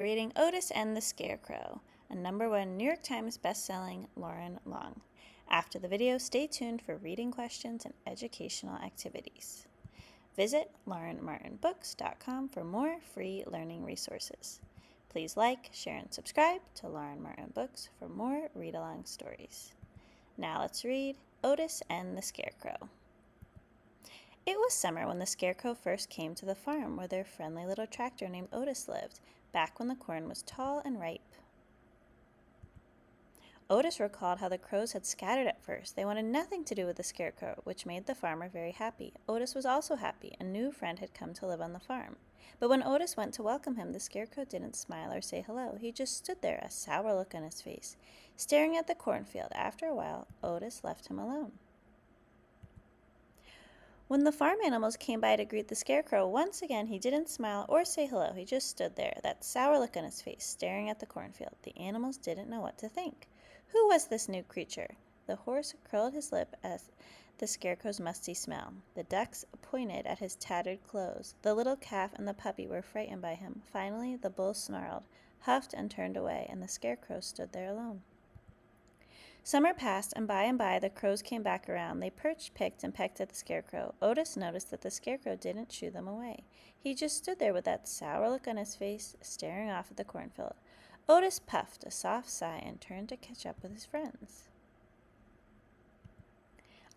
Reading Otis and the Scarecrow, a #1 New York Times bestselling Loren Long. After the video, stay tuned for reading questions and educational activities. Visit LorenMartinBooks.com for more free learning resources. Please like, share, and subscribe to Loren Martin Books for more read-along stories. Now let's read Otis and the Scarecrow. It was summer when the Scarecrow first came to the farm where their friendly little tractor named Otis lived, back when the corn was tall and ripe. Otis recalled how the crows had scattered at first. They wanted nothing to do with the Scarecrow, which made the farmer very happy. Otis was also happy. A new friend had come to live on the farm. But when Otis went to welcome him, the Scarecrow didn't smile or say hello. He just stood there, a sour look on his face, staring at the cornfield. After a while, Otis left him alone. When the farm animals came by to greet the Scarecrow, once again he didn't smile or say hello. He just stood there, that sour look on his face, staring at the cornfield. The animals didn't know what to think. Who was this new creature? The horse curled his lip at the Scarecrow's musty smell. The ducks pointed at his tattered clothes. The little calf and the puppy were frightened by him. Finally, the bull snarled, huffed, and turned away, and the Scarecrow stood there alone. Summer passed, and by the crows came back around. They perched, picked, and pecked at the Scarecrow. Otis noticed that the Scarecrow didn't shoo them away. He just stood there with that sour look on his face, staring off at the cornfield. Otis puffed a soft sigh and turned to catch up with his friends.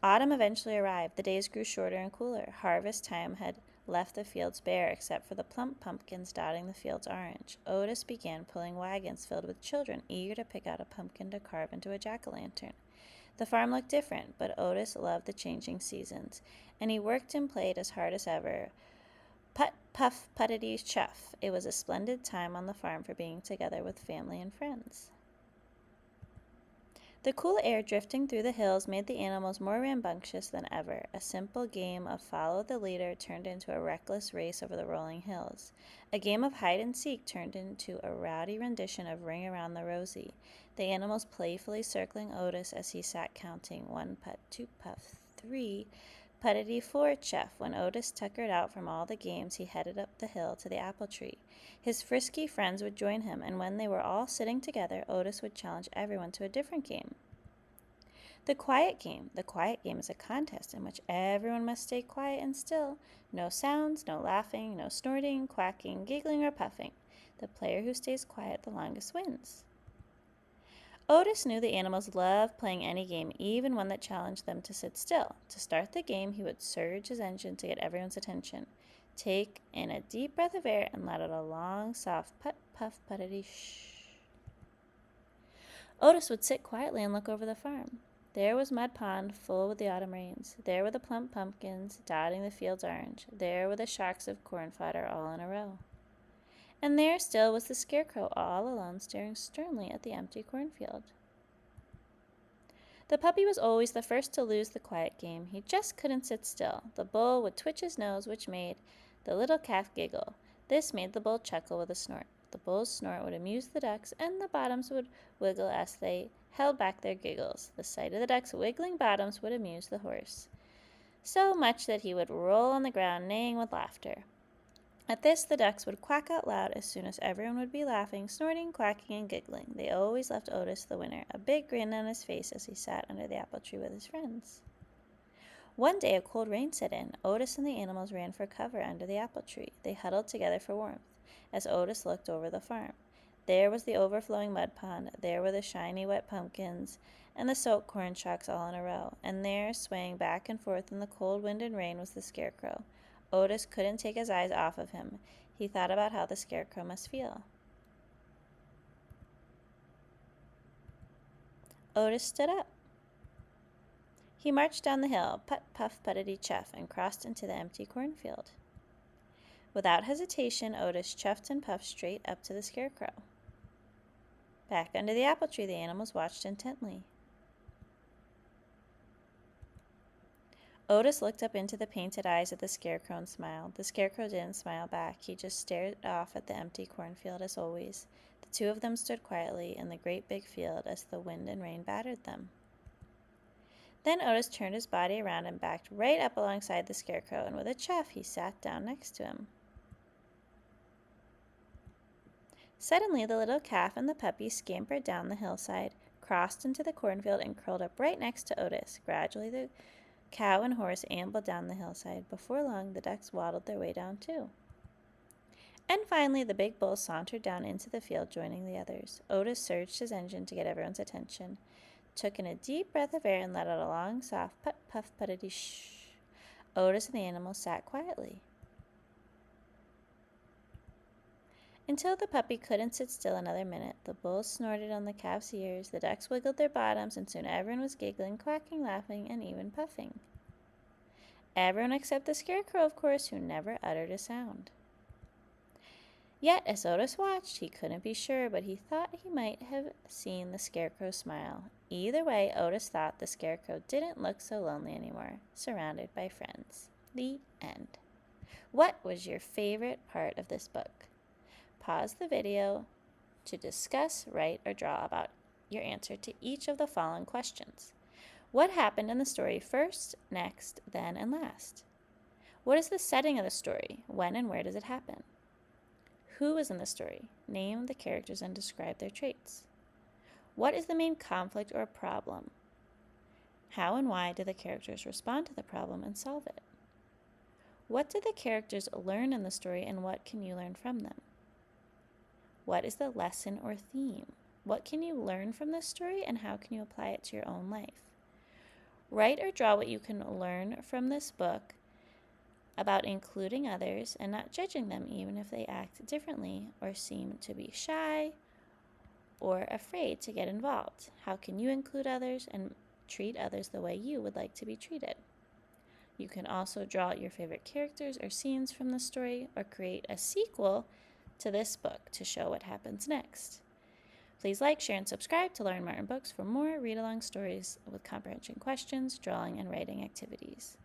Autumn eventually arrived. The days grew shorter and cooler. Harvest time had left the fields bare except for the plump pumpkins dotting the fields orange. Otis began pulling wagons filled with children, eager to pick out a pumpkin to carve into a jack-o'-lantern. The farm looked different, but Otis loved the changing seasons, and he worked and played as hard as ever. Put, puff, puttity, chuff. It was a splendid time on the farm for being together with family and friends. The cool air drifting through the hills made the animals more rambunctious than ever. A simple game of follow the leader turned into a reckless race over the rolling hills. A game of hide and seek turned into a rowdy rendition of Ring Around the Rosie, the animals playfully circling Otis as he sat counting 1 putt, 2 puff, 3 puttity, 4 chuff. When Otis tuckered out from all the games, he headed up the hill to the apple tree. His frisky friends would join him, and when they were all sitting together, Otis would challenge everyone to a different game. The quiet game. The quiet game is a contest in which everyone must stay quiet and still. No sounds, no laughing, no snorting, quacking, giggling, or puffing. The player who stays quiet the longest wins. Otis knew the animals loved playing any game, even one that challenged them to sit still. To start the game, he would surge his engine to get everyone's attention. Take in a deep breath of air and let out a long, soft putt, puff, puttity, shh. Otis would sit quietly and look over the farm. There was Mud Pond, full with the autumn rains. There were the plump pumpkins, dotting the fields orange. There were the shocks of corn fodder all in a row. And there still was the Scarecrow, all alone, staring sternly at the empty cornfield. The puppy was always the first to lose the quiet game. He just couldn't sit still. The bull would twitch his nose, which made the little calf giggle. This made the bull chuckle with a snort. The bull's snort would amuse the ducks, and the bottoms would wiggle as they held back their giggles. The sight of the ducks' wiggling bottoms would amuse the horse, so much that he would roll on the ground, neighing with laughter. At this, the ducks would quack out loud as soon as everyone would be laughing, snorting, quacking, and giggling. They always left Otis the winner, a big grin on his face as he sat under the apple tree with his friends. One day, a cold rain set in. Otis and the animals ran for cover under the apple tree. They huddled together for warmth as Otis looked over the farm. There was the overflowing mud pond. There were the shiny, wet pumpkins and the soaked corn shocks all in a row. And there, swaying back and forth in the cold wind and rain, was the Scarecrow. Otis couldn't take his eyes off of him. He thought about how the Scarecrow must feel. Otis stood up. He marched down the hill, putt, puff, puttity, chuff, and crossed into the empty cornfield. Without hesitation, Otis chuffed and puffed straight up to the Scarecrow. Back under the apple tree, the animals watched intently. Otis looked up into the painted eyes of the Scarecrow and smiled. The Scarecrow didn't smile back. He just stared off at the empty cornfield as always. The two of them stood quietly in the great big field as the wind and rain battered them. Then Otis turned his body around and backed right up alongside the Scarecrow, and with a chuff, he sat down next to him. Suddenly, the little calf and the puppy scampered down the hillside, crossed into the cornfield, and curled up right next to Otis. Gradually, the cow and horse ambled down the hillside. Before long, the ducks waddled their way down too. And finally, the big bull sauntered down into the field, joining the others. Otis surged his engine to get everyone's attention, took in a deep breath of air, and let out a long, soft put, puff, puttity shh. Otis and the animals sat quietly until the puppy couldn't sit still another minute. The bull snorted on the calf's ears, the ducks wiggled their bottoms, and soon everyone was giggling, quacking, laughing, and even puffing. Everyone except the Scarecrow, of course, who never uttered a sound. Yet, as Otis watched, he couldn't be sure, but he thought he might have seen the Scarecrow smile. Either way, Otis thought the Scarecrow didn't look so lonely anymore, surrounded by friends. The end. What was your favorite part of this book? Pause the video to discuss, write, or draw about your answer to each of the following questions. What happened in the story first, next, then, and last? What is the setting of the story? When and where does it happen? Who is in the story? Name the characters and describe their traits. What is the main conflict or problem? How and why do the characters respond to the problem and solve it? What do the characters learn in the story, and what can you learn from them? What is the lesson or theme? What can you learn from this story, and how can you apply it to your own life? Write or draw what you can learn from this book about including others and not judging them even if they act differently or seem to be shy or afraid to get involved. How can you include others and treat others the way you would like to be treated? You can also draw your favorite characters or scenes from the story, or create a sequel to this book to show what happens next. Please like, share, and subscribe to Loren Martin Books for more read-along stories with comprehension questions, drawing, and writing activities.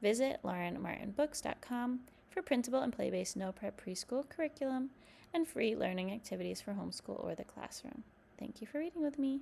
Visit LorenMartinBooks.com for printable and play-based no-prep preschool curriculum and free learning activities for homeschool or the classroom. Thank you for reading with me.